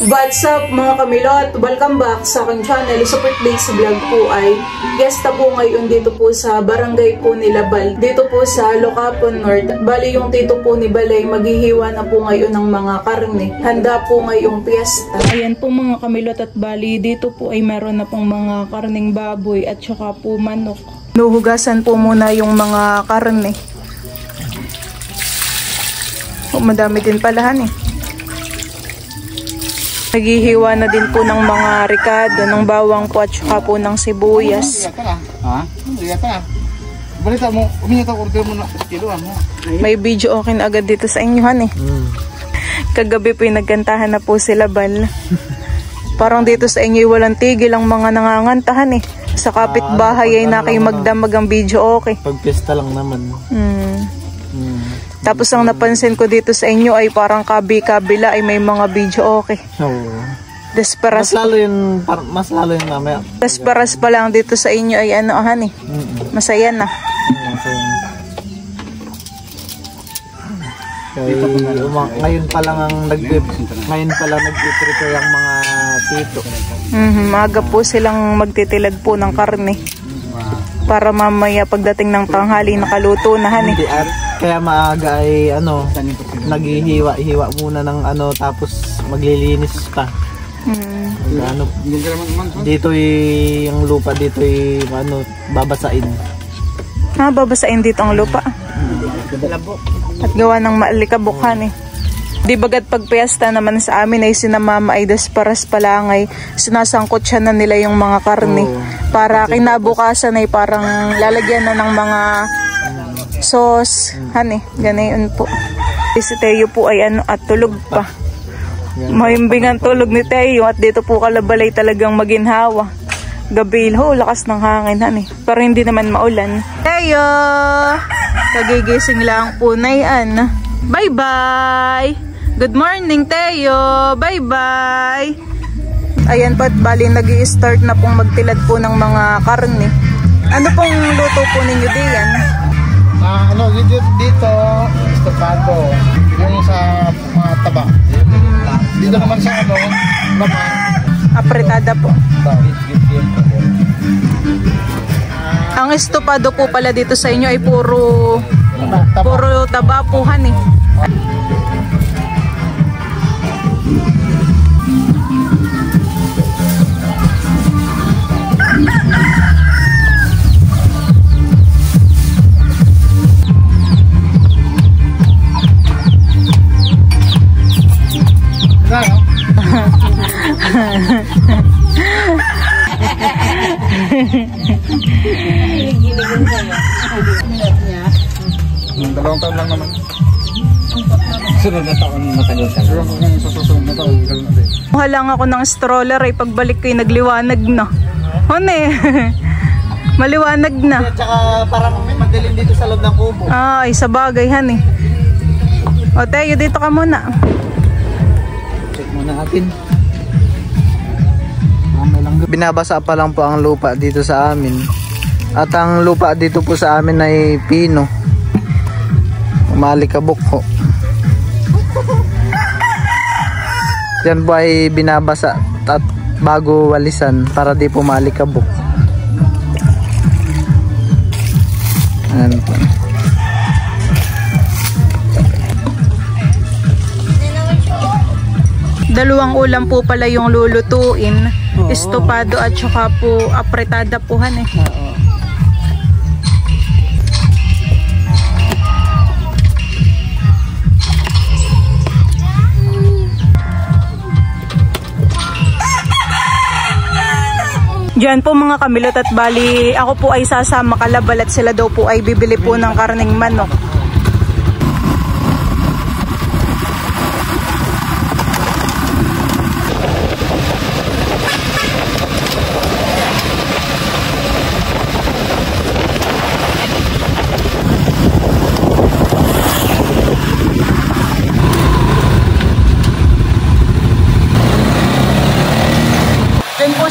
What's up mga kamilot? Welcome back sa aking channel. Support Base Vlog po ay gesta po ngayon dito po sa barangay po ni Labal. Dito po sa Locapo North. Bali yung tito po ni Balay maghihiwa na po ngayon ng mga karne. Handa po ngayong piyesta. Ayan po mga kamilot at bali dito po ay meron na pong mga karning baboy at saka po manok. Nuhugasan po muna yung mga karne. Oh, madami din palahan eh. Naghihiwa na din po ng mga ricado, ng bawang po at saka po ng sibuyas. Balita mo, umingat ako order mo na kiloan mo. May video okay na agad dito sa inyohan eh. Kagabi po yung nagkantahan na po sila Bal. Parang dito sa inyo walang tigil ang mga nangangantahan eh. Sa kapitbahay ay na kayo magdamag ang video okay. Pag piyesta lang naman. Tapos ang napansin ko dito sa inyo ay parang kabila ay may mga video okay. Desperas. Mas lalo yun mamaya. Desperas pa lang dito sa inyo ay ano ahan eh. Masaya na. Ngayon pa lang nagpiprepare yung mga tito. Maaga po silang magtitilad po ng karne. Para mamaya pagdating ng tanghali nakaluto na han eh. Kaya maaga ay naghihiwa-hiwa muna ng tapos maglilinis pa. Dito yung lupa dito babasain. Babasain dito ang lupa. At gawa ng maalikabukhan eh. Di bagat pagpiesta naman sa amin ay sinamama ay desparas palangay. Sinasangkot siya na nila yung mga karne. Para kinabukasan ay parang lalagyan na ng mga sauce. Han eh, ganayon po. Si Teo po ay at tulog pa. Mahimbing ang tulog ni Teo at dito po kalabalay talagang maginhawa. Gabi lakas ng hangin han eh. Pero hindi naman maulan. Teo! Kagigising lang po na yan. Bye bye! Good morning, Teo. Bye-bye. Ayan po, bali nag-i-start na pong magtilad po ng mga karne. Ano pong luto po ninyo diyan? Dito, estofado. Yung sa mga taba. Dito naman sa laman. Apretada po. Ang estofado po pala dito sa inyo ay puro taba po han eh. Dalawang taon lang naman. Sunod na taon matagal-tagal. Susunod na taon. Kuha lang ako ng stroller ay pagbalik ko nagliwanag na. Hone. Maliwanag na. At saka parang madilim dito sa loob ng kubo. Ay, sa bagay han eh. O Teo, dito ka muna. Check muna natin. Binabasa pa lang po ang lupa dito sa amin. At ang lupa dito po sa amin ay pino. Malikabok po. Yan po ay binabasa at bago walisan para di po malikabok. Ayan po. Dalawang ulam po pala yung lulutuin. Estofado at saka po apretada po han eh. Diyan po mga kamilot at bali ako po ay sasama kalabal at sila daw po ay bibili po ng karning manok.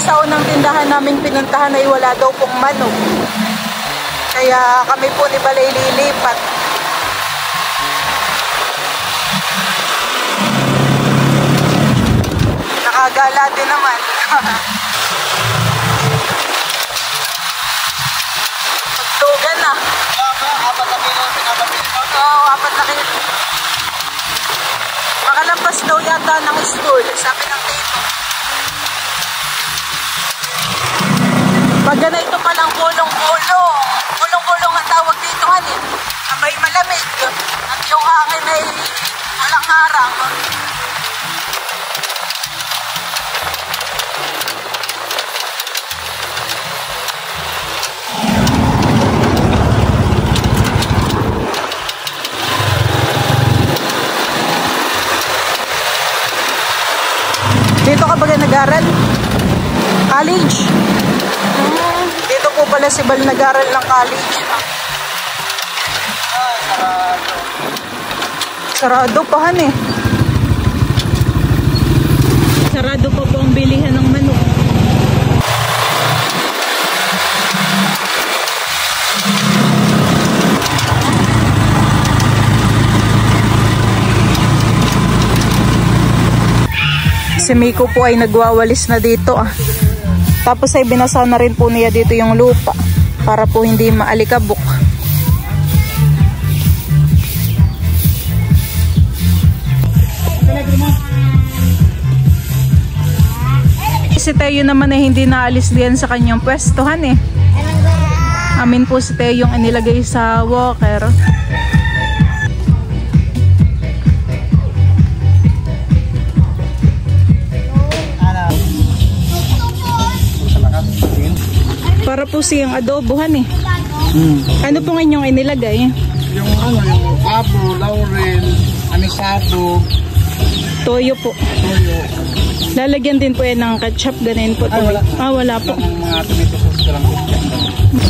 Sa unang tindahan namin pinuntahan ay wala daw pong manok. Kaya kami po ni Balay lilipat. daddy naman. Pagtugan na. Apat na kilo pinapabili ko. Oo, 4 na kilo. Makalampas daw yata ng school, sabi ng tito. Pag ganito palang kulong-kulong. Kulong-kulong ang tawag dito hanin. Abay malamig. At yung hangin ay walang harang. Dito ka ba nag-aral? College? Dito po pala si Bal nag-aral ng college. Sarado pa han eh. Sarado pa po ang bilihan ng manok. Si Miko po ay nagwawalis na dito ah. Tapos ay binasa na rin po niya dito yung lupa para po hindi maalikabok. Si Teo naman ay hindi naalis diyan sa kanyang pwestuhan eh. Amin po si Teo yung inilagay sa walker. Para po siyang adobohan eh. Ano po nga inyong inilagay? Yung yung abo, laurel, anisado, Toyo po. toyo. Lalagyan din po yan ng ketchup, ganun po. Wala. Wala po. Mga tomato sauce lang.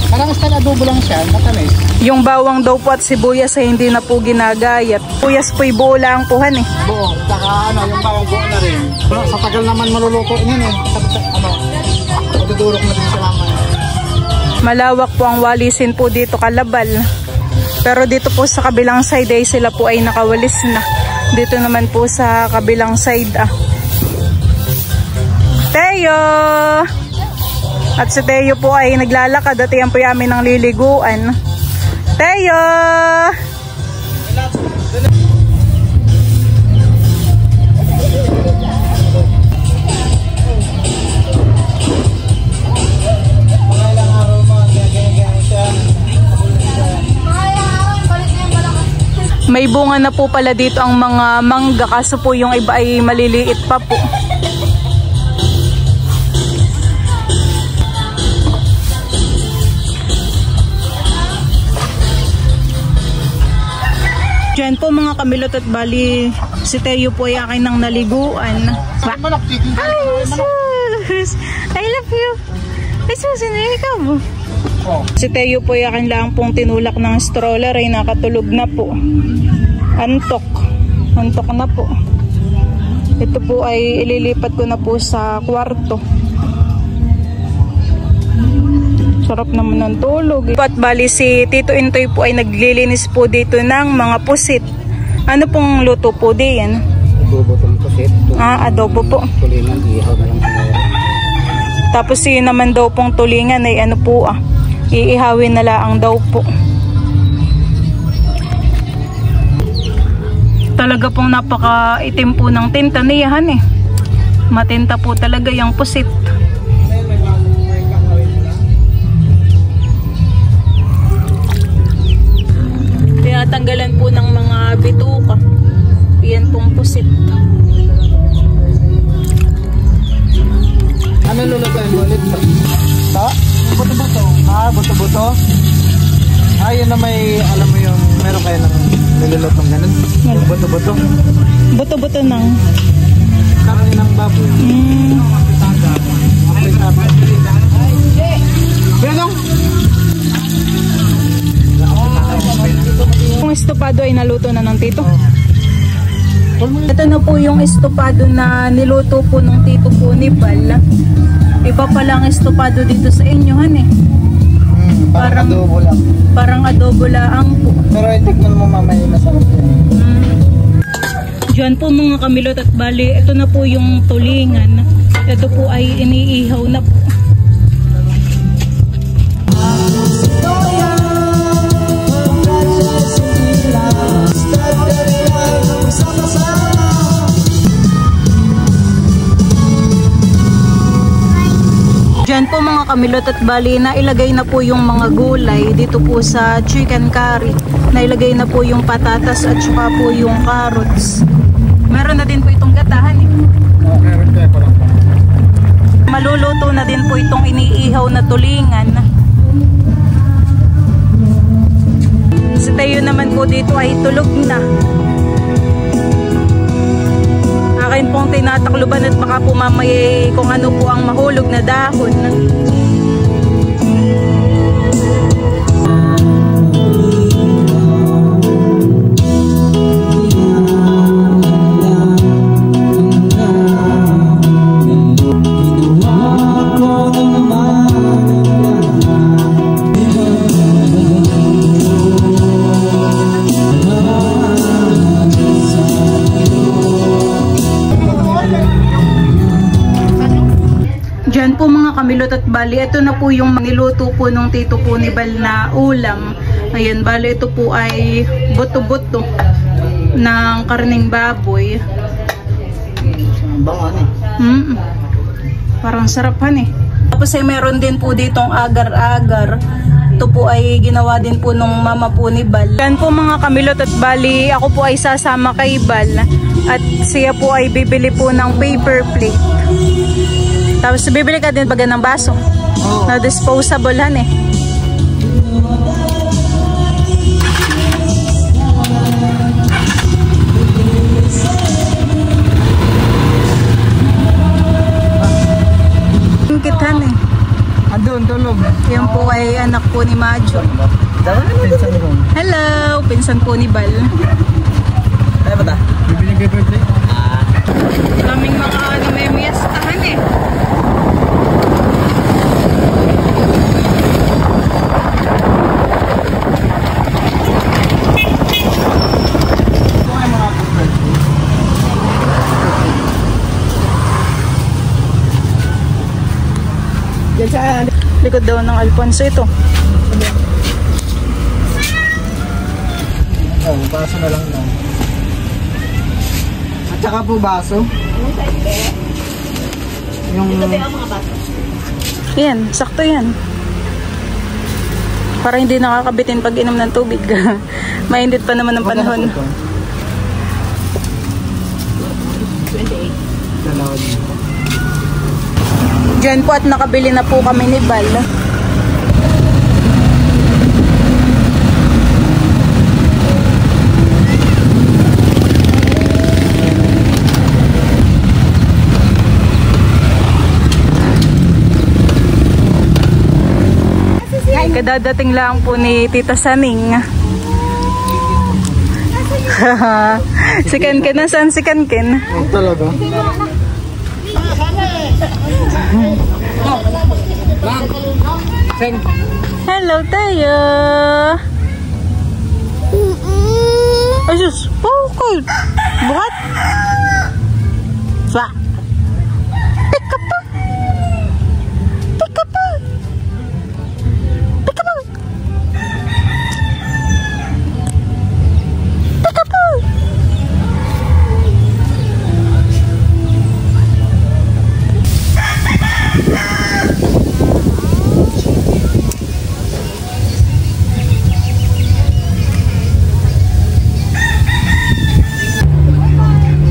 Parang style adobo lang siya, matamis. Yung bawang daw po at sibuyas ay hindi na po ginagayat. Sibuyas po'y buo lang pohan eh. Buo, saka yung bawang buo na rin. Sa tagal naman maluluto yun eh. Magdudurok na din sa laman. Malawak po ang walisin po dito Kalabal. Pero dito po sa kabilang side ay sila po ay nakawalis na. Dito naman po sa kabilang side Teo! At si Teo po ay naglalakad at yan po yamin ng liliguan. Teo! May bunga na po pala dito ang mga mangga kaso po yung iba ay maliliit pa po. Diyan po mga kamilot at bali si Teo po ay akin ng naliguan. Ay, sus! I love you! Ay, sus! Ikaw mo? Si Teo po ay akin lang pong tinulak ng stroller ay nakatulog na po. Antok na po. Ito po ay ililipat ko na po sa kwarto. Sarap naman ng tulog. At bali si Tito Intoy po ay naglilinis po dito ng mga pusit. Ano pong luto po diyan? Adobo tong pusit. Adobo po. Tulingan, ihaw na lang. Tapos yun naman daw pong tulingan ay ano po iihawin na lang daw po. Talaga pong napaka-itim po ng tinta niyahan eh. Matinta po talaga yung pusit. Kaya tanggalan po ng mga bituka. Yan pong pusit. Ano lulutuin mo ulit? Ito? Buto-buto. Buto-buto? Yun na may, alam mo yung, meron kayo ng nilulutong ganun? Buto-buto? Buto-buto ng? Karne ng baboy. Benong? Yung estopado ay naluto na ng tito. Ito na po yung estopado na niluto po ng tito po ni Bal. Iba pala ang estopado dito sa inyohan eh. Parang adobo lang. Parang adobo lang po. Pero itikman mo mamaya masarap yan. Diyan po mga kamilot at bali, ito na po yung tulingan. Ito po ay iniihaw na po. Diyan po mga kamilot at bali na ilagay na po yung mga gulay dito po sa chicken curry. Nailagay na po yung patatas at saka po yung carrots. Meron na din po itong gatahan eh. Maluluto na din po itong iniihaw na tulingan. Si Tayo naman po dito ay tulog na. Akin pong tinatakluban at baka po mamaya kung ano po ang mahulog na dahon. Diyan po mga kamilot at bali, ito na po yung niluto po nung tito po ni Bal na ulam. Ayan, bali ito po ay buto-buto ng karning baboy. Bangan eh. Parang sarapan eh. Tapos ay meron din po ditong agar-agar. Ito po ay ginawa din po nung mama po ni Bal. Yan po mga kamilot at bali, ako po ay sasama kay Bal. At siya po ay bibili po ng paper plate. Tapos bibili ka din baga ng baso. Oh. Na disposable han eh. Kithan eh. Andun, tulog. Yan po ay anak po ni Majo. Hello! Pinsan po ni Bal. Kaya ba ta? Bibili paper plate? Daming mga namemiyastahan eh. Likod daw ng Alfonso ito. Oh, baso na lang lang. At saka po baso. Yung... Yan, sakto yan. Para hindi nakakabitin pag inom ng tubig. Mainit pa naman ang panahon. 28. Diyan po at nakabili na po kami ni Bal. Kadadating lang po ni Tita Saning. Si Kenken, nasaan si Kenken? Oh, talaga? Hello tayo. Ay sus, okay. Buhat. Sa. Pick up. Pick up. Pick up. Pick up.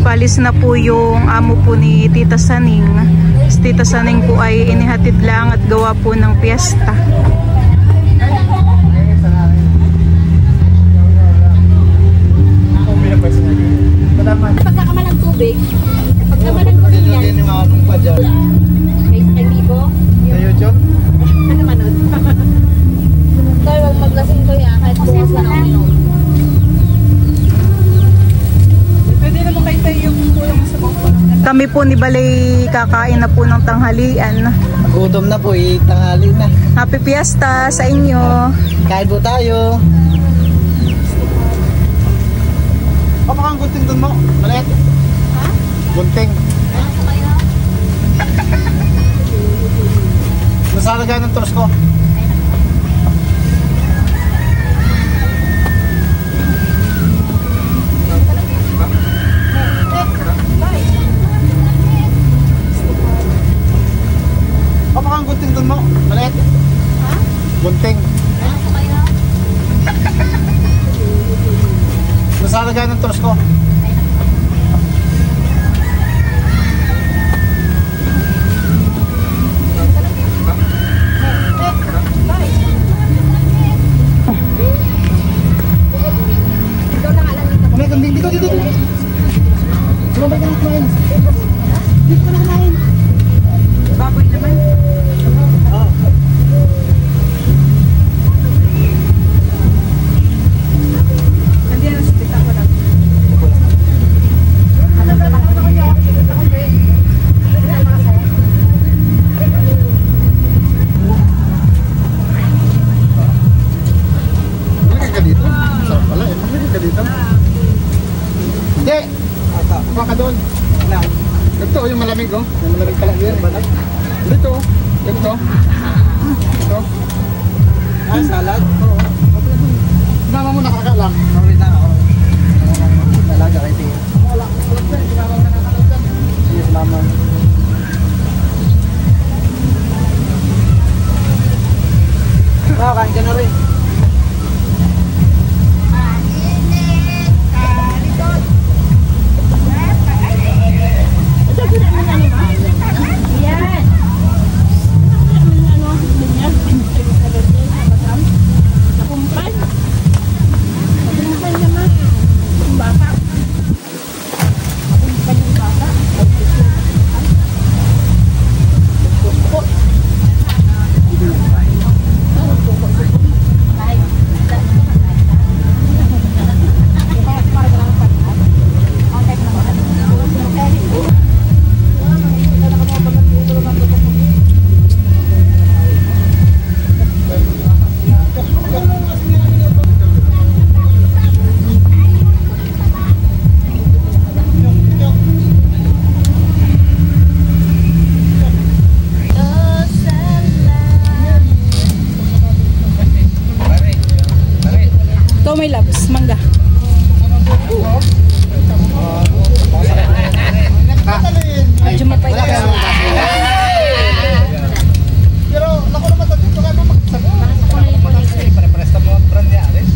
Palis na po yung amo po ni Tita Saning. Si Tita Saning po ay inihatid lang at gawa po ng piyesta. Pagkakaman ng tubig, pagkakaman ng tubig yan. Hindi mga anong pa dyan. Kay Bibo. Sa YouTube? Ano manood? Kaya huwag maglasing ko yan, kahit bukas na lang yun. Pwede naman kayo tayo yung sa bangko. Kami po ni Balay kakain na po ng tanghalian. Gutom na po eh, tanghali na. Happy Fiesta sa inyo. Kain po tayo. Baka ang gunting dun mo, maliit. Ha? Gunting. Nasalagaan ng tours ko. Baka ang gunting doon mo? Maliit? Ha? Gunting. Nasalagaan ng tours ko. Dito. Sumabay ka na kumain. Dito ka na kumain. Baboy naman. Oo. Nandiyan na sa pita ko lang. Balik ka dito? Sarap pala eh. Balik ka dito? Hindi! Kuha ka doon. Ito yung malamig oh. Yung malamig pala yun. Dito. Ito. Ito. Ah, salad? Oo. Sinama mo nakakalang. Wait lang ako. Talaga kayo tingin. Wala. Sinama mo nakakalang. Sige, sinama. Kain ka na rin. May labs, mangga. Medyo mapay ka. Pero naku naman sa dito ka naman magsagot. Pare-presta mo ang brand niya, Aris.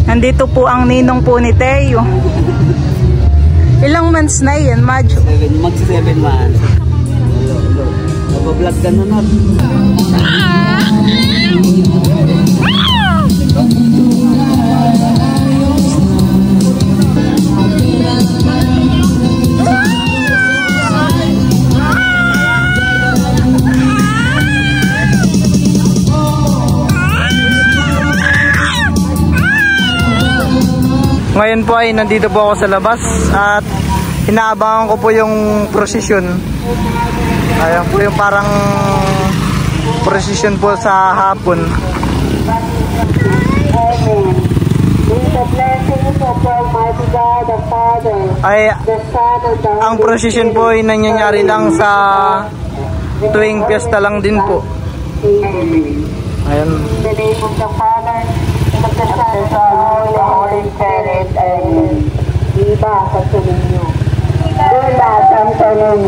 Nandito po ang ninong po ni Teo. Ilang months na yan, Majo? 7 months. Nag-vlog ka na na. Ngayon po ay nandito po ako sa labas at inaabangan ko po yung prosesyon. Ayan po yung parang prosesyon po sa hapon. Ay, ang prosesyon po ay nangyayari lang sa tuwing piyesta lang din po. Ayan. Holy Spirit, amen. Iba sa tulinyo. Iba sa tulinyo.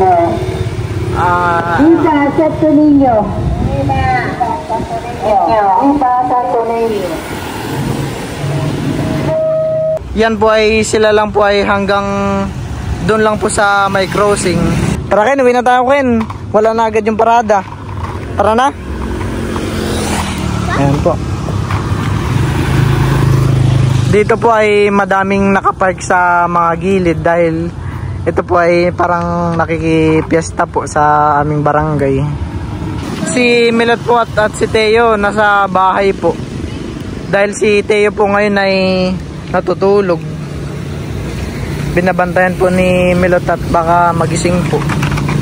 Iba sa tulinyo. Iba sa tulinyo. Yan po ay sila lang po ay hanggang doon lang po sa may crossing. Tara Ken, uwi na tayo Ken. Wala na agad yung parada. Tara na. Ayan po. Dito po ay madaming nakapark sa mga gilid dahil ito po ay parang nakikipiesta po sa aming barangay. Si Milot po at si Teo nasa bahay po. Dahil si Teo po ngayon ay natutulog. Binabantayan po ni Milot at baka magising po.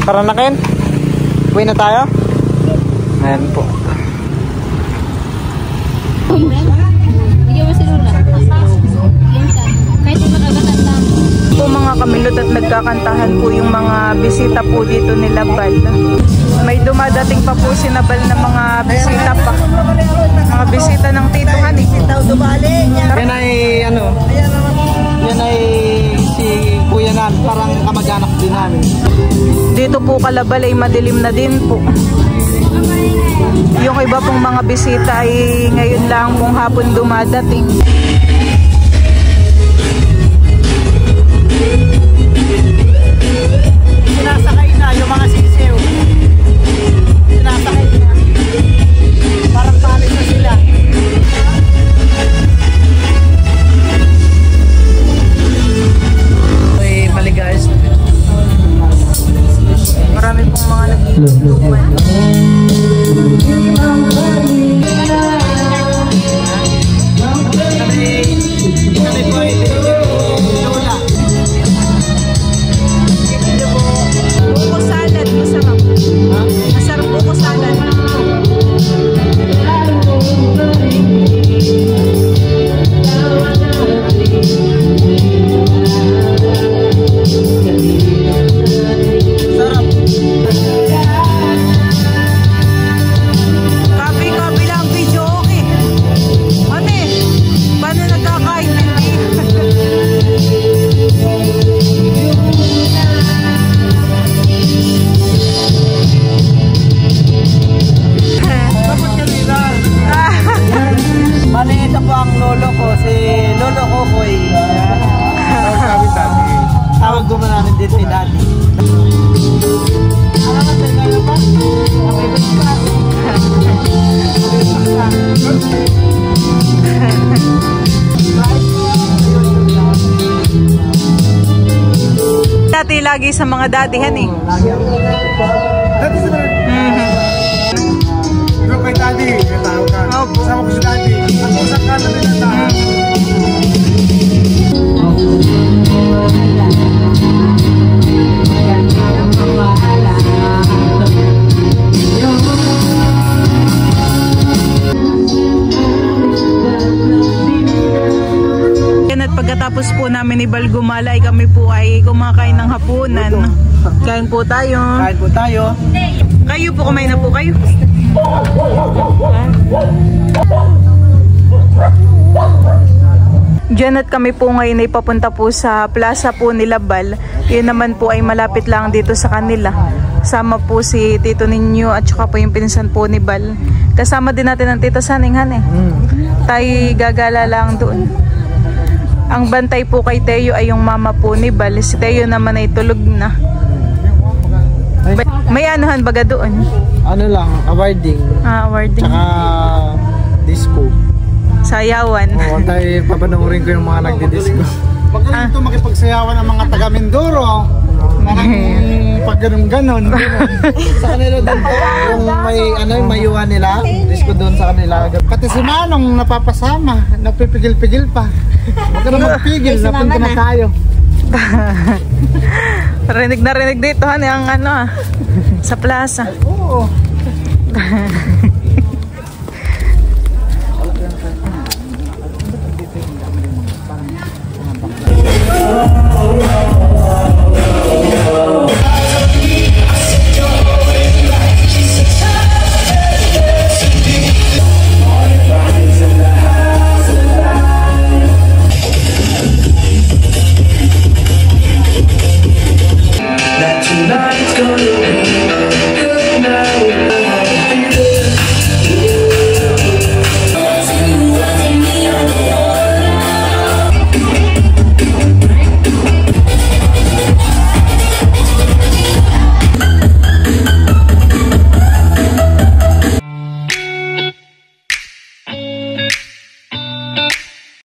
Tara na, Ken? Uwi na tayo? Ayan po. Bigyan mo si Luna. Kahit di makagatan lang. Po mga kamilot at nagkakantahan po yung mga bisita po dito nila Bal. May dumadating pa po si Nabal na mga bisita pa. Mga bisita ng tituhan eh. Yan ay ano? Yan ay si kuya namin, parang kamag-anak din namin. Dito po Kalabal ay madilim na din po. Yung iba pong mga bisita ay ngayon lang pong hapon dumadating. Sinasakay na yung mga sisiw. Sinasakay na. Parang palit na sila. Ay, maligas. Marami pong mga nag-iinuman. Kami po ay lola. Buko salad, masarap. Masarap buko salad. Kapi lang video okay. Ano eh? Paano nagkakain hindi? Bali, ito po ang lolo ko, si Lolo Kokoy. Tawag ko man namin dito ni Daddy. Dati lagi sa mga dadihan eh. Dati sa mga... Ikaw kay daddy, may tao ka. Opo. Sama ko si daddy. Ako sa kanan nila tayo. Yan at pagkatapos po namin ni Bal gumala ay kami po ay kumakain ng hapunan. Kain po tayo. Kain po tayo. Kayo po, kumain na po kayo. Diyan at kami po ngayon ay papunta po sa plaza po nila Bal. Yun naman po ay malapit lang dito sa kanila. Sama po si Tito Ninyo at saka po yung pinsan po ni Bal. Kasama din natin ang Tito Saninghan eh. Tayo gagala lang doon. Ang bantay po kay Teo ay yung mama po ni Bal. Si Teo naman ay tulog na. May anuhan baga doon? Ano lang, awarding. Awarding. Tsaka disco. Sayawan. Oo, tayo papanoorin ko yung mga nagdi-disco. Magaling ito makipagsayawan ng mga taga Mindoro. Pag ganun-ganon. Sa kanila doon po, yung may ano, yung mayuhan nila, disco doon sa kanila. Pati si Manong napapasama, nagpipigil-pigil pa. Huwag ka na magpigil, napunta na tayo. Rinig na rinig dito, ang ano sa plaza. Oo.